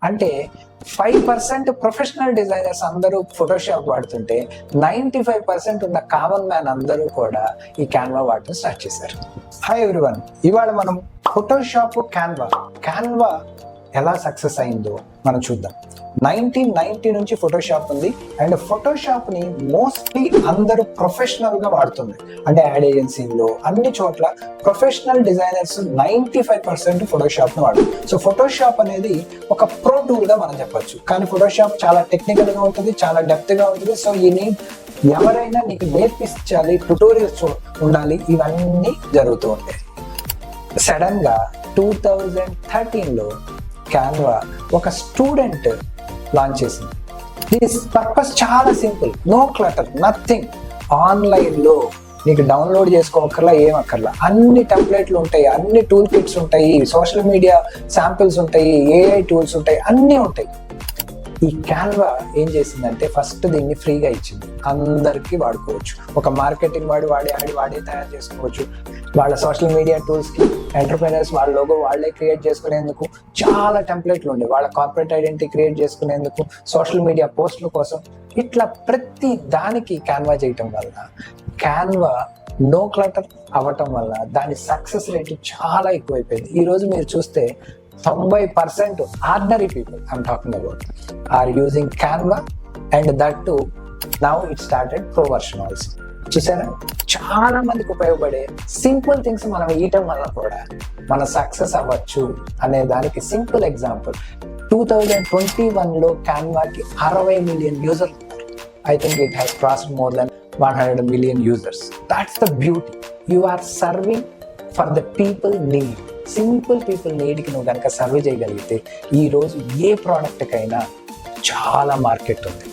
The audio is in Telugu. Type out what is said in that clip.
అంటే 5% ప్రొఫెషనల్ డిజైనర్స్ అందరూ ఫోటోషాప్ వాడుతుంటే 95% ఉన్న కామన్ మ్యాన్ అందరూ కూడా ఈ క్యాన్వా వాడటం స్టార్ట్ చేశారు. హాయ్ ఎవ్రీవన్, ఇవాళ మనం ఫోటోషాప్ క్యాన్వా ఎలా సక్సెస్ అయిందో మనం చూద్దాం. 1990 నుంచి ఫోటోషాప్ ఉంది అండ్ ఫోటోషాప్ ని మోస్ట్లీ అందరూ ప్రొఫెషనల్ గా వాడుతుంది. అంటే యాడ్ ఏజెన్సీలో అన్ని చోట్ల ప్రొఫెషనల్ డిజైనర్స్ 95% ఫోటోషాప్ ని వాడు. సో ఫోటోషాప్ అనేది ఒక ప్రో టూల్ గా మనం చెప్పొచ్చు. కానీ ఫోటోషాప్ చాలా టెక్నికల్ గా ఉంటుంది, చాలా డెప్త్ గా ఉంటుంది. సో ఈ ఎవరైనా నీకు నేర్పించాలి, ట్యుటోరియల్స్ ఉండాలి, ఇవన్నీ జరుగుతూ ఉంటాయి. సడన్ గా 2013లో క్యాన్వా ఒక స్టూడెంట్ లాంచ్ చేసింది. దీని పర్పస్ చాలా simple, no clutter, nothing. Online లో నీకు డౌన్లోడ్ చేసుకోవక్కర్లా, ఏమక్కర్లా, అన్ని టెంప్లెట్లు ఉంటాయి, అన్ని టూల్ కిట్స్ ఉంటాయి, సోషల్ మీడియా శాంపిల్స్ ఉంటాయి, ఏఐ టూల్స్ ఉంటాయి, అన్నీ ఉంటాయి. ఈ క్యాన్వా ఏం చేసిందంటే ఫస్ట్ దీన్ని ఫ్రీగా ఇచ్చింది, అందరికీ వాడుకోవచ్చు. ఒక మార్కెటింగ్ వాడే తయారు చేసుకోవచ్చు. వాళ్ళ సోషల్ మీడియా టూల్స్ కి ఎంటర్ప్రైనర్స్ వాళ్ళ లోగో వాళ్ళే క్రియేట్ చేసుకునేందుకు చాలా టెంప్లెట్లు ఉండే, వాళ్ళ కార్పొరేట్ ఐడెంటిటీ క్రియేట్ చేసుకునేందుకు, సోషల్ మీడియా పోస్టుల కోసం, ఇట్లా ప్రతి దానికి క్యాన్వా చేయటం వల్ల, క్యాన్వా నో క్లటర్ అవ్వటం వల్ల దాని సక్సెస్ రేట్ చాలా ఎక్కువైపోయింది. ఈ రోజు మీరు చూస్తే 90% ordinary people I'm talking about are using Canva and that too now it started pro version also. చూసారా, చాలా మందికి ఉపయోగపడే సింపుల్ థింగ్స్ మనం ఇయటం వల్ల కూడా మన సక్సెస్ అవ్వచ్చు అనే దానికి సింపుల్ ఎగ్జాంపుల్. 2021లో క్యాన్వాకి 60 మిలియన్ యూజర్లు ఉన్నారు. I think it has crossed more than 100 million users. That's the beauty. You are serving for the people need. Simple people నీడ్కి నువ్వు కనుక సర్వ్ చేయగలిగితే ఈ రోజు ఏ ప్రోడక్ట్కైనా చాలా మార్కెట్ ఉంది.